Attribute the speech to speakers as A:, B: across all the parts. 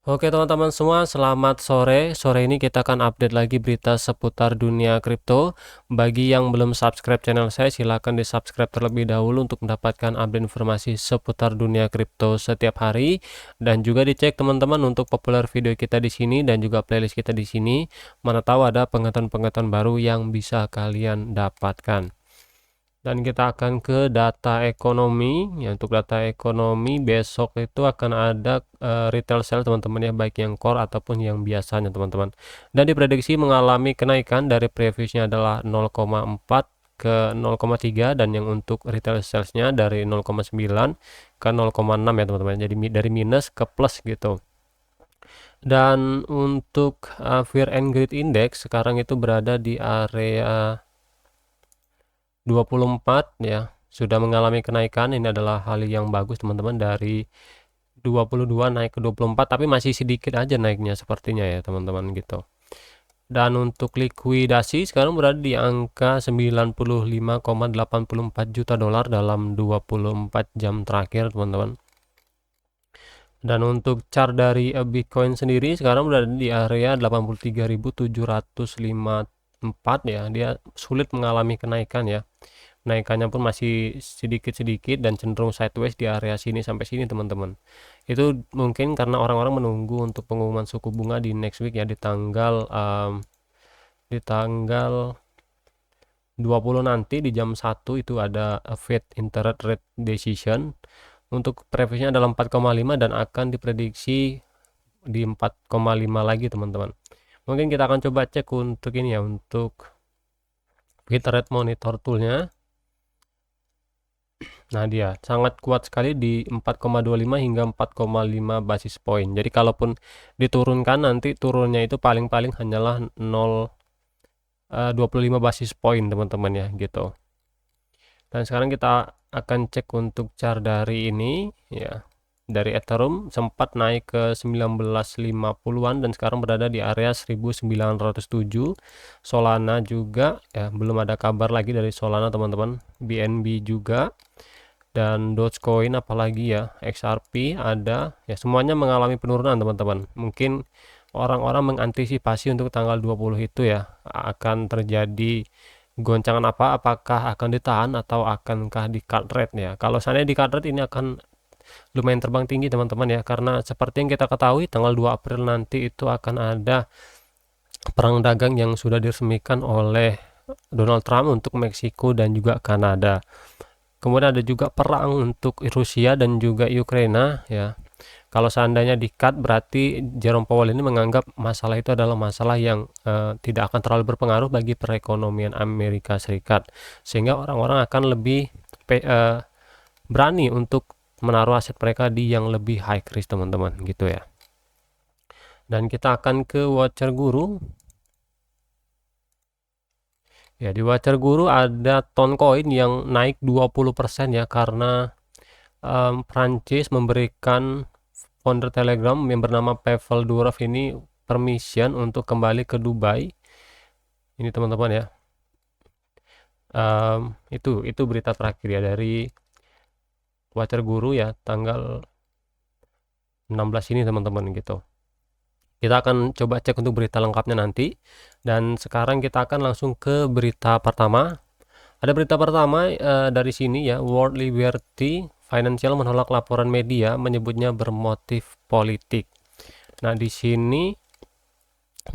A: Oke teman-teman semua, selamat sore. Sore ini kita akan update lagi berita seputar dunia kripto. Bagi yang belum subscribe channel saya, silahkan di subscribe terlebih dahulu untuk mendapatkan update informasi seputar dunia kripto setiap hari. Dan juga dicek teman-teman untuk populer video kita di sini dan juga playlist kita di sini. Mana tahu ada pengetahuan-pengetahuan baru yang bisa kalian dapatkan. Dan kita akan ke data ekonomi. Ya, untuk data ekonomi besok itu akan ada retail sale teman-teman ya, baik yang core ataupun yang biasanya teman-teman. Dan diprediksi mengalami kenaikan dari previousnya adalah 0,4 ke 0,3, dan yang untuk retail salesnya dari 0,9 ke 0,6 ya teman-teman. Jadi dari minus ke plus gitu. Dan untuk Fear and Greed Index sekarang itu berada di area 24 ya, sudah mengalami kenaikan. Ini adalah hal yang bagus teman-teman, dari 22 naik ke 24, tapi masih sedikit aja naiknya sepertinya ya teman-teman gitu. Dan untuk likuidasi sekarang berada di angka 95,84 juta dolar dalam 24 jam terakhir teman-teman. Dan untuk chart dari Bitcoin sendiri sekarang berada di area 83.754 ya, dia sulit mengalami kenaikan ya. Naikannya pun masih sedikit-sedikit dan cenderung sideways di area sini sampai sini teman-teman. Itu mungkin karena orang-orang menunggu untuk pengumuman suku bunga di next week ya, di tanggal 20 nanti di jam 1 itu ada Fed interest rate decision. Untuk previsinya adalah 4,5 dan akan diprediksi di 4,5 lagi teman-teman. Mungkin kita akan coba cek untuk ini ya, untuk Fed rate monitor toolnya. Nah, dia sangat kuat sekali di 4,25 hingga 4,5 basis point. Jadi kalaupun diturunkan, nanti turunnya itu paling-paling hanyalah 0,25 basis point teman-teman ya gitu. Dan sekarang kita akan cek untuk chart dari ini ya. Dari Ethereum sempat naik ke 1950-an dan sekarang berada di area 1907. Solana juga ya, belum ada kabar lagi dari Solana teman-teman. BNB juga, dan Dogecoin apalagi ya, XRP ada ya, semuanya mengalami penurunan teman-teman. Mungkin orang-orang mengantisipasi untuk tanggal 20 itu ya, akan terjadi goncangan apakah akan ditahan atau akankah di cut rate ya. Kalau seandainya di cut rate, ini akan lumayan terbang tinggi teman-teman ya, karena seperti yang kita ketahui tanggal 2 April nanti itu akan ada perang dagang yang sudah diresmikan oleh Donald Trump untuk Meksiko dan juga Kanada. Kemudian ada juga perang untuk Rusia dan juga Ukraina ya. Kalau seandainya di-cut, berarti Jerome Powell ini menganggap masalah itu adalah masalah yang tidak akan terlalu berpengaruh bagi perekonomian Amerika Serikat, sehingga orang-orang akan lebih berani untuk menaruh aset mereka di yang lebih high risk teman-teman gitu ya. Dan kita akan ke Watcher Guru. Ya, di Watcher Guru ada Toncoin yang naik 20% ya, karena Prancis memberikan founder Telegram yang bernama Pavel Durov ini permission untuk kembali ke Dubai. Ini teman-teman ya. Itu berita terakhir ya dari Watcher Guru ya, tanggal 16 ini teman-teman gitu. Kita akan coba cek untuk berita lengkapnya nanti. Dan sekarang kita akan langsung ke berita pertama. Ada berita pertama dari sini ya, World Liberty Financial menolak laporan media menyebutnya bermotif politik. Nah, di sini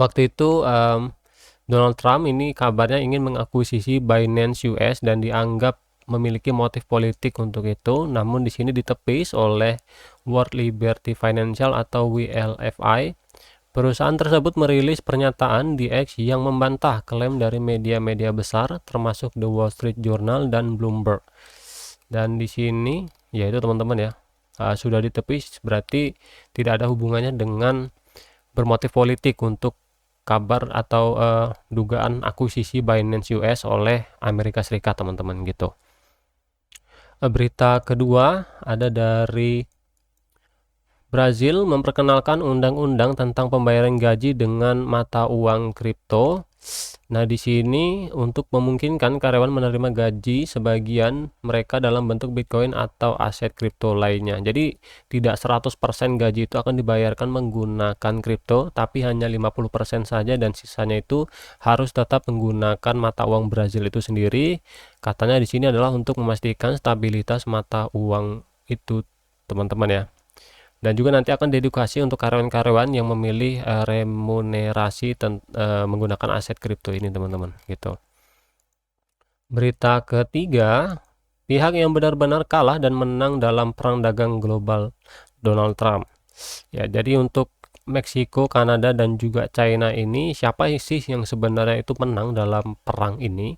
A: waktu itu Donald Trump ini kabarnya ingin mengakuisisi Binance US dan dianggap memiliki motif politik untuk itu. Namun di sini ditepis oleh World Liberty Financial atau WLFI. Perusahaan tersebut merilis pernyataan di X yang membantah klaim dari media-media besar termasuk The Wall Street Journal dan Bloomberg. Dan di sini yaitu teman-teman ya, sudah ditepis, berarti tidak ada hubungannya dengan bermotif politik untuk kabar atau dugaan akuisisi Binance US oleh Amerika Serikat teman-teman gitu. Berita kedua ada dari Brazil memperkenalkan undang-undang tentang pembayaran gaji dengan mata uang kripto. Nah, di sini untuk memungkinkan karyawan menerima gaji sebagian mereka dalam bentuk Bitcoin atau aset kripto lainnya. Jadi tidak 100% gaji itu akan dibayarkan menggunakan kripto, tapi hanya 50% saja dan sisanya itu harus tetap menggunakan mata uang Brazil itu sendiri. Katanya di sini adalah untuk memastikan stabilitas mata uang itu, teman-teman ya. Dan juga nanti akan diedukasi untuk karyawan-karyawan yang memilih remunerasi menggunakan aset kripto ini, teman-teman, gitu. Berita ketiga, pihak yang benar-benar kalah dan menang dalam perang dagang global Donald Trump. Ya, jadi untuk Meksiko, Kanada, dan juga China ini, siapa sih yang sebenarnya itu menang dalam perang ini?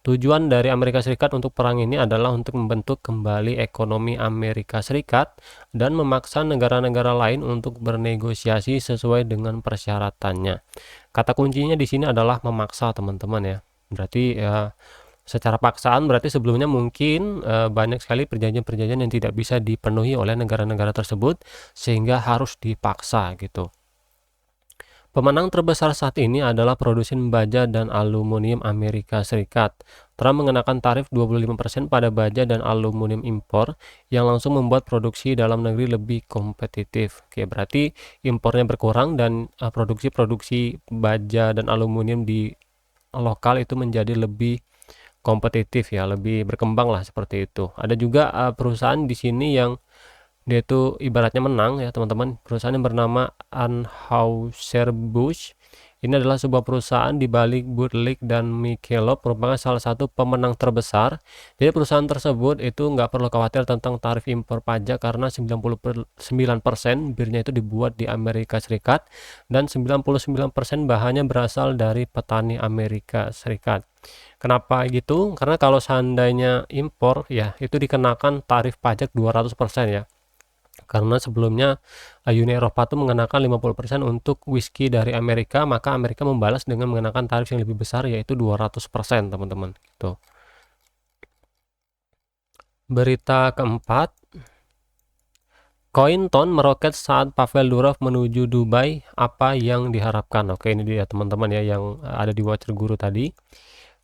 A: Tujuan dari Amerika Serikat untuk perang ini adalah untuk membentuk kembali ekonomi Amerika Serikat dan memaksa negara-negara lain untuk bernegosiasi sesuai dengan persyaratannya. Kata kuncinya di sini adalah memaksa, teman-teman ya. Berarti ya secara paksaan berarti sebelumnya mungkin banyak sekali perjanjian-perjanjian yang tidak bisa dipenuhi oleh negara-negara tersebut sehingga harus dipaksa gitu. Pemenang terbesar saat ini adalah produsen baja dan aluminium Amerika Serikat. Trump mengenakan tarif 25% pada baja dan aluminium impor yang langsung membuat produksi dalam negeri lebih kompetitif. Oke, berarti impornya berkurang dan produksi-produksi baja dan aluminium di lokal itu menjadi lebih kompetitif ya, lebih berkembang lah seperti itu. Ada juga perusahaan di sini yang dia itu ibaratnya menang ya teman-teman. Perusahaan yang bernama Anheuser-Busch ini adalah sebuah perusahaan di balik Bud Light dan Michelob, merupakan salah satu pemenang terbesar. Jadi perusahaan tersebut itu nggak perlu khawatir tentang tarif impor pajak karena 99% birnya itu dibuat di Amerika Serikat dan 99% bahannya berasal dari petani Amerika Serikat. Kenapa gitu? Karena kalau seandainya impor ya itu dikenakan tarif pajak 200% ya. Karena sebelumnya Uni Eropa itu mengenakan 50% untuk whisky dari Amerika, maka Amerika membalas dengan mengenakan tarif yang lebih besar yaitu 200%, teman-teman. Gitu. Berita keempat, Cointon meroket saat Pavel Durov menuju Dubai, apa yang diharapkan? Oke, ini dia teman-teman ya yang ada di Watcher Guru tadi.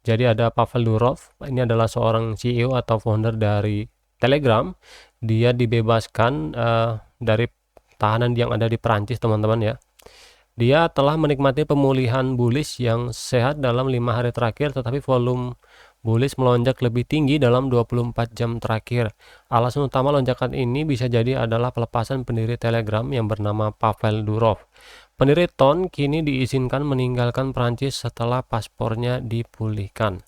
A: Jadi ada Pavel Durov, ini adalah seorang CEO atau founder dari Telegram. Dia dibebaskan dari tahanan yang ada di Perancis, teman-teman ya. Dia telah menikmati pemulihan bullish yang sehat dalam 5 hari terakhir, tetapi volume bullish melonjak lebih tinggi dalam 24 jam terakhir. Alasan utama lonjakan ini bisa jadi adalah pelepasan pendiri Telegram yang bernama Pavel Durov. Pendiri Ton kini diizinkan meninggalkan Prancis setelah paspornya dipulihkan.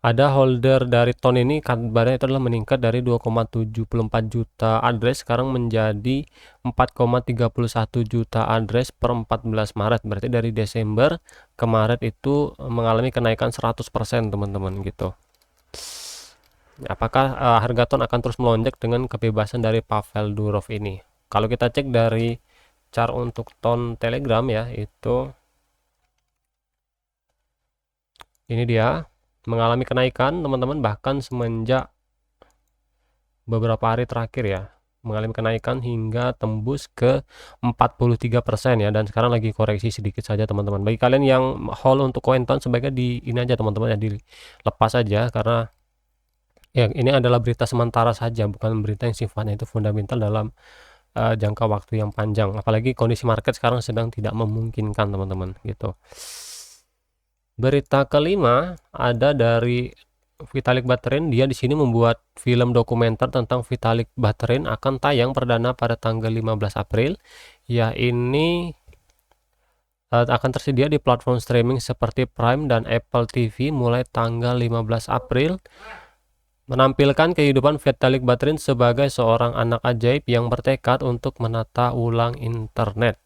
A: Ada holder dari Ton ini kabarnya itu adalah meningkat dari 2,74 juta address sekarang menjadi 4,31 juta address per 14 Maret. Berarti dari Desember ke Maret itu mengalami kenaikan 100%, teman-teman gitu. Apakah harga Ton akan terus melonjak dengan kebebasan dari Pavel Durov ini? Kalau kita cek dari chart untuk Ton Telegram ya, itu ini dia mengalami kenaikan, teman-teman, bahkan semenjak beberapa hari terakhir ya, mengalami kenaikan hingga tembus ke 43% ya, dan sekarang lagi koreksi sedikit saja, teman-teman. Bagi kalian yang hold untuk Cointon sebaiknya di ini aja, teman-teman ya, dilepas aja karena ya ini adalah berita sementara saja, bukan berita yang sifatnya itu fundamental dalam jangka waktu yang panjang. Apalagi kondisi market sekarang sedang tidak memungkinkan, teman-teman gitu. Berita kelima ada dari Vitalik Buterin. Dia di sini membuat film dokumenter tentang Vitalik Buterin, akan tayang perdana pada tanggal 15 April. Ya, ini akan tersedia di platform streaming seperti Prime dan Apple TV mulai tanggal 15 April. Menampilkan kehidupan Vitalik Buterin sebagai seorang anak ajaib yang bertekad untuk menata ulang internet.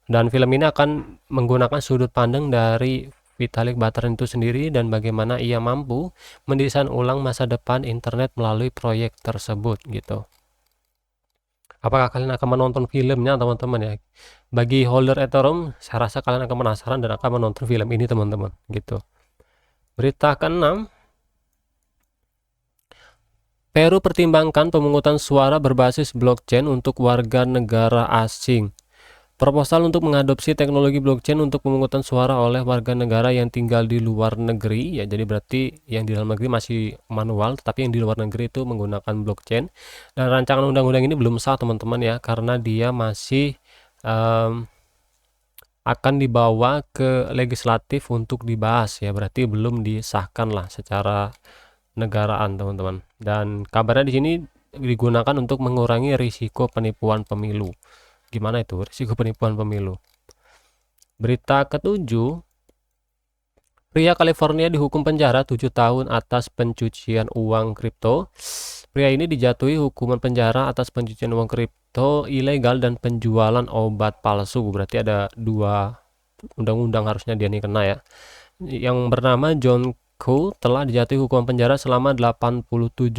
A: Dan film ini akan menggunakan sudut pandang dari Vitalik Buterin itu sendiri dan bagaimana ia mampu mendesain ulang masa depan internet melalui proyek tersebut gitu. Apakah kalian akan menonton filmnya, teman-teman ya? Bagi holder Ethereum, saya rasa kalian akan penasaran dan akan menonton film ini, teman-teman gitu. Berita ke-6, Peru pertimbangkan pemungutan suara berbasis blockchain untuk warga negara asing. Proposal untuk mengadopsi teknologi blockchain untuk pemungutan suara oleh warga negara yang tinggal di luar negeri, ya jadi berarti yang di dalam negeri masih manual, tetapi yang di luar negeri itu menggunakan blockchain. Dan rancangan undang-undang ini belum sah teman-teman ya, karena dia masih akan dibawa ke legislatif untuk dibahas ya, berarti belum disahkan lah secara negaraan teman-teman. Dan kabarnya di sini digunakan untuk mengurangi risiko penipuan pemilu. Gimana itu risiko penipuan pemilu? Berita ketujuh, pria California dihukum penjara 7 tahun atas pencucian uang kripto. Pria ini dijatuhi hukuman penjara atas pencucian uang kripto ilegal dan penjualan obat palsu. Berarti ada 2 undang-undang harusnya dia nih kena ya. Yang bernama John Ko telah dijatuhi hukuman penjara selama 87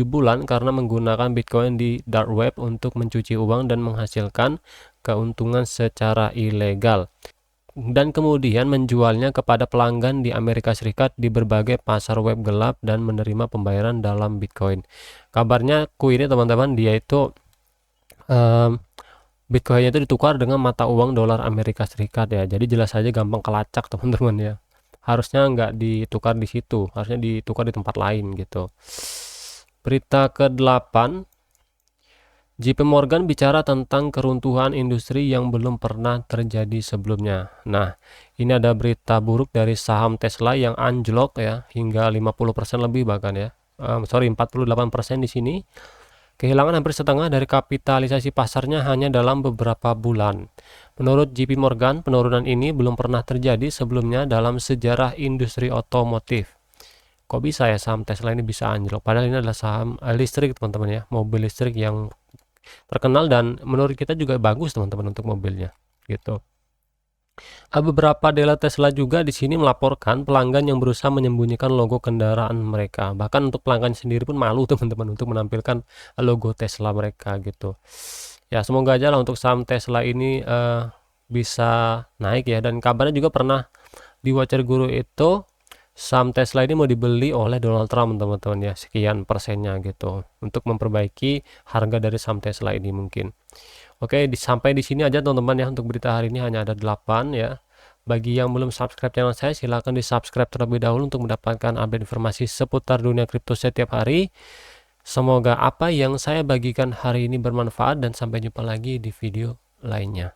A: bulan karena menggunakan Bitcoin di dark web untuk mencuci uang dan menghasilkan keuntungan secara ilegal, dan kemudian menjualnya kepada pelanggan di Amerika Serikat di berbagai pasar web gelap dan menerima pembayaran dalam Bitcoin. Kabarnya Ko ini teman-teman, dia itu Bitcoinnya itu ditukar dengan mata uang dolar Amerika Serikat ya, jadi jelas saja gampang kelacak teman-teman ya. Harusnya nggak ditukar di situ, harusnya ditukar di tempat lain gitu. Berita ke-8, JP Morgan bicara tentang keruntuhan industri yang belum pernah terjadi sebelumnya. Nah, ini ada berita buruk dari saham Tesla yang anjlok ya, hingga 50% lebih bahkan ya. 48% di sini. Kehilangan hampir setengah dari kapitalisasi pasarnya hanya dalam beberapa bulan. Menurut JP Morgan, penurunan ini belum pernah terjadi sebelumnya dalam sejarah industri otomotif. Kok bisa ya saham Tesla ini bisa anjlok? Padahal ini adalah saham listrik teman-teman ya, mobil listrik yang terkenal dan menurut kita juga bagus teman-teman untuk mobilnya gitu. Beberapa dealer Tesla juga di sini melaporkan pelanggan yang berusaha menyembunyikan logo kendaraan mereka. Bahkan untuk pelanggan sendiri pun malu teman-teman untuk menampilkan logo Tesla mereka gitu. Ya semoga aja lah untuk saham Tesla ini bisa naik ya. Dan kabarnya juga pernah di Watcher Guru itu saham Tesla ini mau dibeli oleh Donald Trump teman-teman ya, sekian persennya gitu untuk memperbaiki harga dari saham Tesla ini mungkin. Oke, sampai di sini aja teman-teman ya untuk berita hari ini, hanya ada 8 ya. Bagi yang belum subscribe channel saya, silahkan di subscribe terlebih dahulu untuk mendapatkan update informasi seputar dunia kripto setiap hari. Semoga apa yang saya bagikan hari ini bermanfaat dan sampai jumpa lagi di video lainnya.